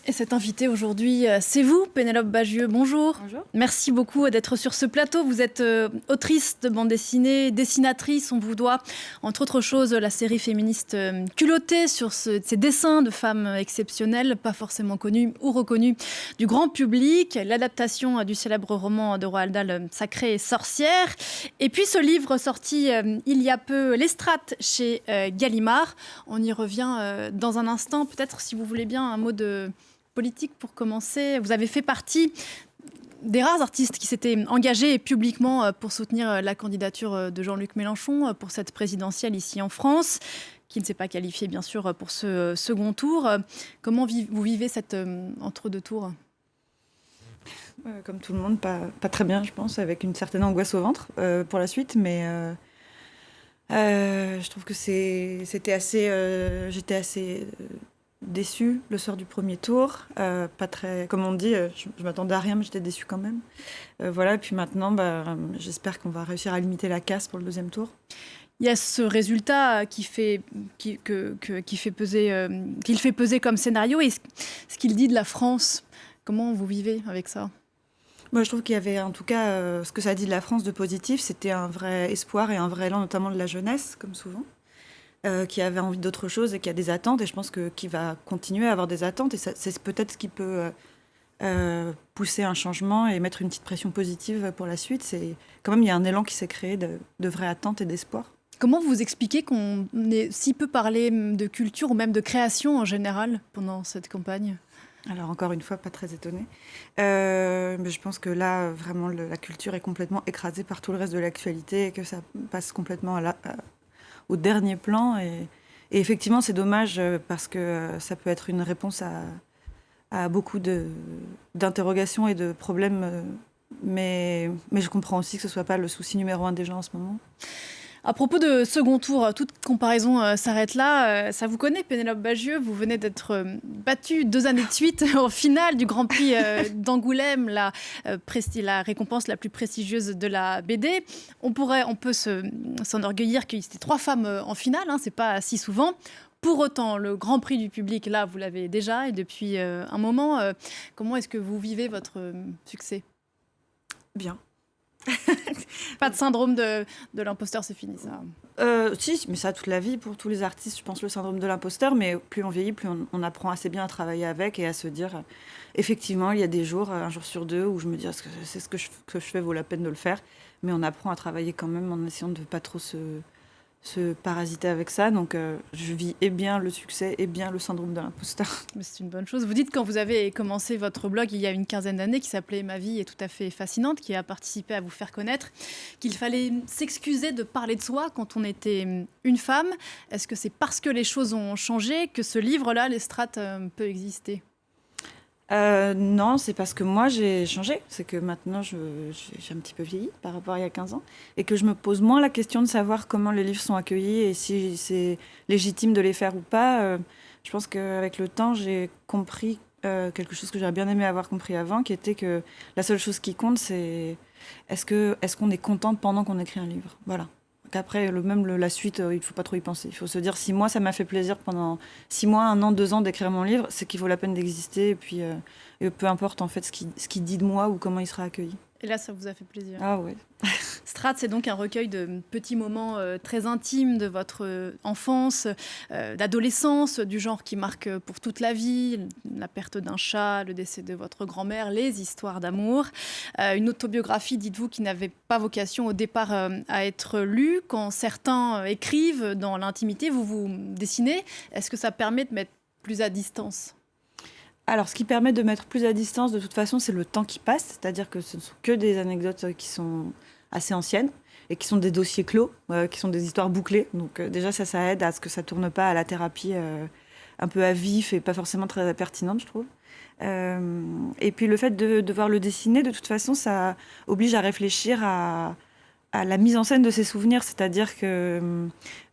Et cette invitée aujourd'hui, c'est vous, Pénélope Bagieux. Bonjour. Bonjour. Merci beaucoup d'être sur ce plateau. Vous êtes autrice de bande dessinée, dessinatrice. On vous doit, entre autres choses, la série féministe Culottée sur ces dessins de femmes exceptionnelles, pas forcément connues ou reconnues du grand public. L'adaptation du célèbre roman de Roald Dahl, Sacrée et sorcière. Et puis ce livre sorti il y a peu, Les Strates, chez Gallimard. On y revient dans un instant. Peut-être, si vous voulez bien, un mot de politique pour commencer. Vous avez fait partie des rares artistes qui s'étaient engagés publiquement pour soutenir la candidature de Jean-Luc Mélenchon pour cette présidentielle ici en France, qui ne s'est pas qualifié bien sûr pour ce second tour. Comment vous vivez cet entre-deux tours ? Comme tout le monde, pas très bien, je pense, avec une certaine angoisse au ventre pour la suite, mais je trouve que j'étais assez déçue le soir du premier tour, pas très, comme on dit, je m'attendais à rien, mais j'étais déçue quand même. Voilà, et puis maintenant, j'espère qu'on va réussir à limiter la casse pour le deuxième tour. Il y a ce résultat qu'il fait peser comme scénario, et ce qu'il dit de la France. Comment vous vivez avec ça ? Moi, je trouve qu'il y avait, en tout cas, ce que ça dit de la France de positif, c'était un vrai espoir et un vrai élan, notamment de la jeunesse, comme souvent. Qui avait envie d'autre chose et qui a des attentes, et je pense qu'il va continuer à avoir des attentes, et c'est peut-être ce qui peut pousser un changement et mettre une petite pression positive pour la suite. C'est quand même, il y a un élan qui s'est créé de vraies attentes et d'espoir. Comment vous expliquez qu'on ait si peu parlé de culture ou même de création en général pendant cette campagne ? Alors encore une fois, pas très étonnée. Mais je pense que là, vraiment, la culture est complètement écrasée par tout le reste de l'actualité et que ça passe complètement au dernier plan. Et effectivement, c'est dommage parce que ça peut être une réponse à beaucoup d'interrogations et de problèmes. Mais je comprends aussi que ce ne soit pas le souci numéro 1 des gens en ce moment. À propos de second tour, toute comparaison s'arrête là. Ça vous connaît, Pénélope Bagieux. Vous venez d'être battue 2 années de suite en finale du Grand Prix d'Angoulême, la récompense la plus prestigieuse de la BD. On peut s'enorgueillir qu'il y ait 3 femmes en finale, c'est pas si souvent. Pour autant, le Grand Prix du public, là, vous l'avez déjà, et depuis un moment. Comment est-ce que vous vivez votre succès ? Bien. Pas de syndrome de l'imposteur, c'est fini ça. Si, mais ça toute la vie pour tous les artistes, je pense, le syndrome de l'imposteur, mais plus on vieillit, plus on apprend assez bien à travailler avec et à se dire, effectivement, il y a des jours, un jour sur 2, où je me dis, ce que je fais vaut la peine de le faire, mais on apprend à travailler quand même en essayant de ne pas trop se parasiter avec ça. Donc je vis et bien le succès et bien le syndrome de l'imposteur. Mais c'est une bonne chose. Vous dites, quand vous avez commencé votre blog il y a une 15aine d'années, qui s'appelait Ma vie est tout à fait fascinante, qui a participé à vous faire connaître, qu'il fallait s'excuser de parler de soi quand on était une femme. Est-ce que c'est parce que les choses ont changé que ce livre-là, Les Strates, peut exister ? Non, c'est parce que moi j'ai changé. C'est que maintenant j'ai un petit peu vieilli par rapport à il y a 15 ans et que je me pose moins la question de savoir comment les livres sont accueillis et si c'est légitime de les faire ou pas. Je pense qu'avec le temps, j'ai compris quelque chose que j'aurais bien aimé avoir compris avant, qui était que la seule chose qui compte, c'est est-ce qu'on est content pendant qu'on écrit un livre. Voilà. Après, la suite, il ne faut pas trop y penser. Il faut se dire, si moi, ça m'a fait plaisir pendant 6 mois, 1 an, 2 ans d'écrire mon livre, c'est qu'il vaut la peine d'exister. Et puis, peu importe en fait ce qu'il dit de moi ou comment il sera accueilli. Et là, ça vous a fait plaisir. Ah ouais. Strates, c'est donc un recueil de petits moments très intimes de votre enfance, d'adolescence, du genre qui marque pour toute la vie, la perte d'un chat, le décès de votre grand-mère, les histoires d'amour. Une autobiographie, dites-vous, qui n'avait pas vocation au départ à être lue. Quand certains écrivent dans l'intimité, vous dessinez. Est-ce que ça permet de mettre plus à distance ? Alors, ce qui permet de mettre plus à distance, de toute façon, c'est le temps qui passe. C'est-à-dire que ce ne sont que des anecdotes qui sont assez anciennes et qui sont des dossiers clos, qui sont des histoires bouclées. Donc déjà, ça aide à ce que ça ne tourne pas à la thérapie un peu à vif et pas forcément très pertinente, je trouve. Et puis le fait de devoir le dessiner, de toute façon, ça oblige à réfléchir à la mise en scène de ces souvenirs. C'est-à-dire que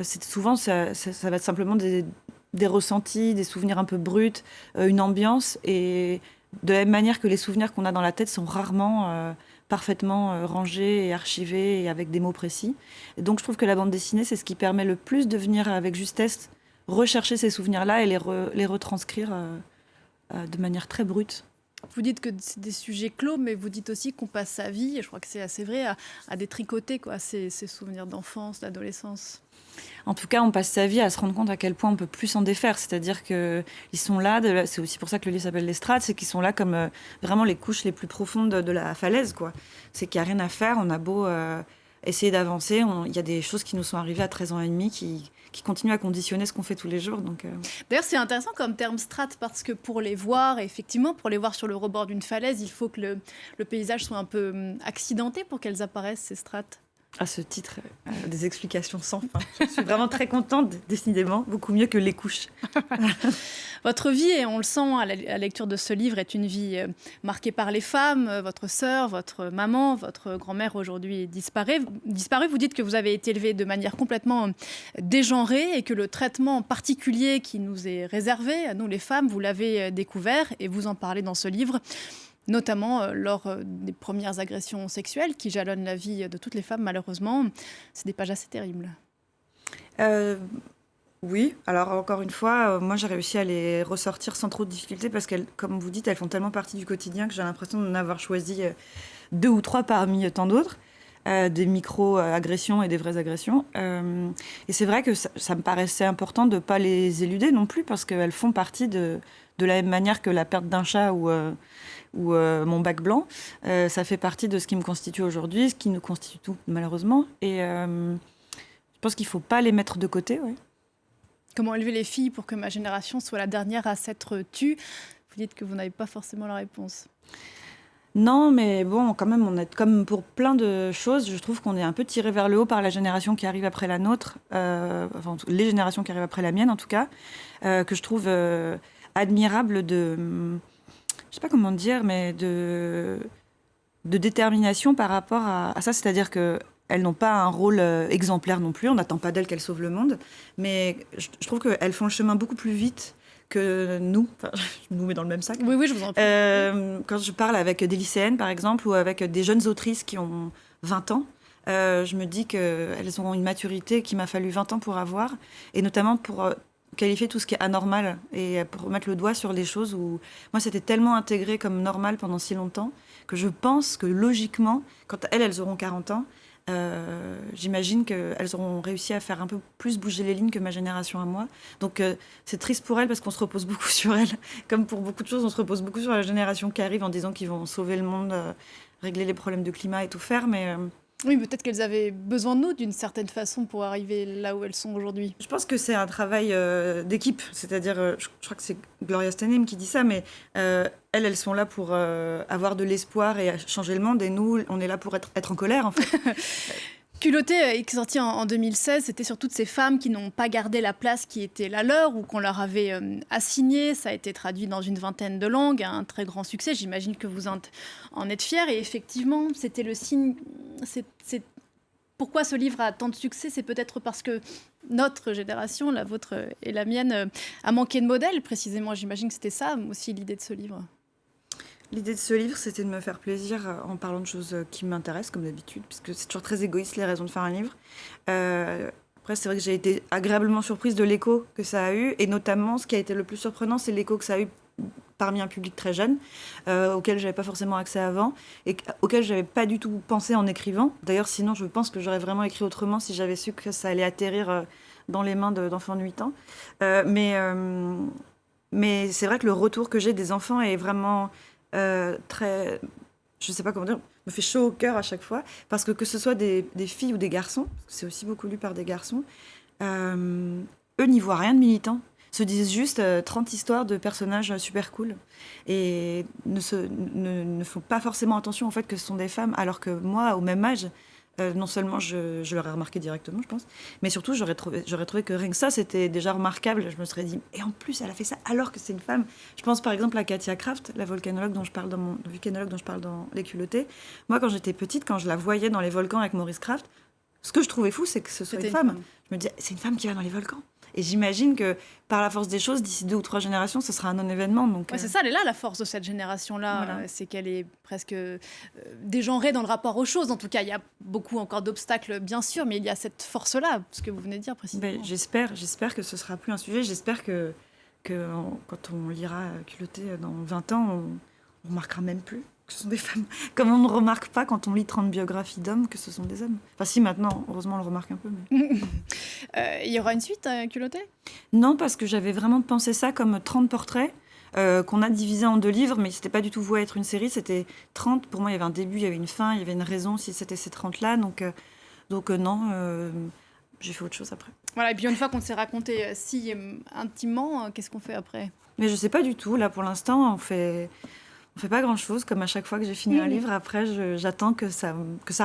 souvent, ça va être simplement des ressentis, des souvenirs un peu bruts, une ambiance. Et de la même manière que les souvenirs qu'on a dans la tête sont rarement parfaitement rangés et archivés et avec des mots précis. Et donc je trouve que la bande dessinée, c'est ce qui permet le plus de venir avec justesse rechercher ces souvenirs-là et les retranscrire de manière très brute. Vous dites que c'est des sujets clos, mais vous dites aussi qu'on passe sa vie, et je crois que c'est assez vrai, à détricoter quoi, ces souvenirs d'enfance, d'adolescence. En tout cas, on passe sa vie à se rendre compte à quel point on peut plus s'en défaire. C'est-à-dire qu'ils sont là, c'est aussi pour ça que le livre s'appelle L'Estrade, c'est qu'ils sont là comme vraiment les couches les plus profondes de la falaise, quoi. C'est qu'il n'y a rien à faire, on a beau essayer d'avancer, il y a des choses qui nous sont arrivées à 13 ans et demi qui continuent à conditionner ce qu'on fait tous les jours. Donc, D'ailleurs, c'est intéressant comme terme strate, parce que pour les voir, effectivement, pour les voir sur le rebord d'une falaise, il faut que le paysage soit un peu accidenté pour qu'elles apparaissent, ces strates. À ce titre, des explications sans fin. Je suis vraiment très contente, décidément, beaucoup mieux que les couches. Votre vie, et on le sent à la lecture de ce livre, est une vie marquée par les femmes. Votre sœur, votre maman, votre grand-mère aujourd'hui disparue. Vous dites que vous avez été élevée de manière complètement dégenrée et que le traitement particulier qui nous est réservé, à nous les femmes, vous l'avez découvert et vous en parlez dans ce livre. Notamment lors des premières agressions sexuelles qui jalonnent la vie de toutes les femmes, malheureusement. C'est des pages assez terribles. Oui, alors encore une fois, moi j'ai réussi à les ressortir sans trop de difficultés parce qu'elles, comme vous dites, elles font tellement partie du quotidien que j'ai l'impression d'en avoir choisi 2 ou 3 parmi tant d'autres. Des micro-agressions et des vraies agressions. Et c'est vrai que ça me paraissait important de ne pas les éluder non plus parce qu'elles font partie de la même manière que la perte d'un chat ou mon bac blanc. Ça fait partie de ce qui me constitue aujourd'hui, ce qui nous constitue tout, malheureusement. Et je pense qu'il ne faut pas les mettre de côté. Ouais. Comment élever les filles pour que ma génération soit la dernière à s'être tue? Vous dites que vous n'avez pas forcément la réponse. Non, mais bon, quand même, on est comme pour plein de choses. Je trouve qu'on est un peu tiré vers le haut par la génération qui arrive après la nôtre, enfin les générations qui arrivent après la mienne en tout cas, que je trouve admirable de, je sais pas comment dire, mais de détermination par rapport à ça. C'est-à-dire que elles n'ont pas un rôle exemplaire non plus. On n'attend pas d'elles qu'elles sauvent le monde, mais je trouve qu'elles font le chemin beaucoup plus vite que nous. Enfin, je nous mets dans le même sac. Oui, je vous en prie. Quand je parle avec des lycéennes, par exemple, ou avec des jeunes autrices qui ont 20 ans, je me dis qu'elles ont une maturité qu'il m'a fallu 20 ans pour avoir, et notamment pour qualifier tout ce qui est anormal, et pour mettre le doigt sur les choses où moi, c'était tellement intégré comme normal pendant si longtemps, que je pense que logiquement, quand elles auront 40 ans, j'imagine qu'elles auront réussi à faire un peu plus bouger les lignes que ma génération à moi. Donc c'est triste pour elles parce qu'on se repose beaucoup sur elles. Comme pour beaucoup de choses, on se repose beaucoup sur la génération qui arrive en disant qu'ils vont sauver le monde, régler les problèmes de climat et tout faire. Mais oui, peut-être qu'elles avaient besoin de nous d'une certaine façon pour arriver là où elles sont aujourd'hui. Je pense que c'est un travail d'équipe. C'est-à-dire, je crois que c'est Gloria Steinem qui dit ça, mais elles sont là pour avoir de l'espoir et changer le monde. Et nous, on est là pour être en colère, en fait. Culotté, qui est sorti en 2016, c'était sur toutes ces femmes qui n'ont pas gardé la place qui était la leur ou qu'on leur avait assignée. Ça a été traduit dans une 20aine de langues, un très grand succès. J'imagine que vous en êtes fiers. Et effectivement, c'était le signe... Pourquoi ce livre a tant de succès? C'est peut-être parce que notre génération, la vôtre et la mienne, a manqué de modèles, précisément. J'imagine que c'était ça aussi l'idée de ce livre. L'idée de ce livre, c'était de me faire plaisir en parlant de choses qui m'intéressent, comme d'habitude, puisque c'est toujours très égoïste les raisons de faire un livre. Après, c'est vrai que j'ai été agréablement surprise de l'écho que ça a eu, et notamment, ce qui a été le plus surprenant, c'est l'écho que ça a eu parmi un public très jeune, auquel je n'avais pas forcément accès avant, et auquel je n'avais pas du tout pensé en écrivant. D'ailleurs, sinon, je pense que j'aurais vraiment écrit autrement si j'avais su que ça allait atterrir dans les mains d'enfants de 8 ans. Mais c'est vrai que le retour que j'ai des enfants est vraiment... très, je sais pas comment dire, me fait chaud au cœur à chaque fois, parce que ce soit des filles ou des garçons, parce que c'est aussi beaucoup lu par des garçons, eux n'y voient rien de militant, se disent juste 30 histoires de personnages super cool, et ne font pas forcément attention au fait que ce sont des femmes, alors que moi, au même âge, non seulement je l'aurais remarqué directement, je pense, mais surtout j'aurais trouvé que rien que ça, c'était déjà remarquable. Je me serais dit, et en plus, elle a fait ça alors que c'est une femme. Je pense par exemple à Katia Kraft, la volcanologue dont je parle dans Les Culottés. Moi, quand j'étais petite, quand je la voyais dans les volcans avec Maurice Kraft, ce que je trouvais fou, c'est que ce soit une femme. Je me disais, c'est une femme qui va dans les volcans. Et j'imagine que par la force des choses, d'ici 2 ou 3 générations, ce sera un non-événement. Ouais, c'est ça, elle est là la force de cette génération-là. Voilà. C'est qu'elle est presque dégenrée dans le rapport aux choses. En tout cas, il y a beaucoup encore d'obstacles, bien sûr, mais il y a cette force-là, ce que vous venez de dire précisément. J'espère que ce sera plus un sujet. J'espère que quand on lira Culotté dans 20 ans, on remarquera même plus que ce sont des femmes. Comme on ne remarque pas quand on lit 30 biographies d'hommes que ce sont des hommes. Enfin si, maintenant, heureusement, on le remarque un peu. Mais... Il y aura une suite à Culotté ? Non, parce que j'avais vraiment pensé ça comme 30 portraits qu'on a divisés en 2 livres, mais c'était pas du tout voué à être une série, c'était 30. Pour moi, il y avait un début, il y avait une fin, il y avait une raison si c'était ces 30-là. Donc non, j'ai fait autre chose après. Voilà, et puis une fois qu'on s'est raconté si intimement, qu'est-ce qu'on fait après ? Mais je sais pas du tout. Là, pour l'instant, on fait pas grand-chose. Comme à chaque fois que j'ai fini un livre, après, j'attends que ça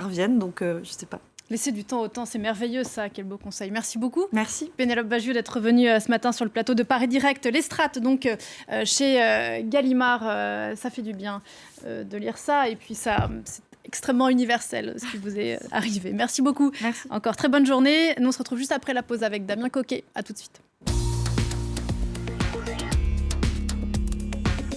revienne. Donc, je sais pas. Laisser du temps au temps, c'est merveilleux ça, quel beau conseil. Merci beaucoup. Merci. Pénélope Bagieux d'être venue ce matin sur le plateau de Paris Direct. Les Strates, donc chez Gallimard, ça fait du bien de lire ça. Et puis ça, c'est extrêmement universel ce qui vous est arrivé. Merci beaucoup. Merci. Encore très bonne journée. Nous on se retrouve juste après la pause avec Damien Coquet. À tout de suite.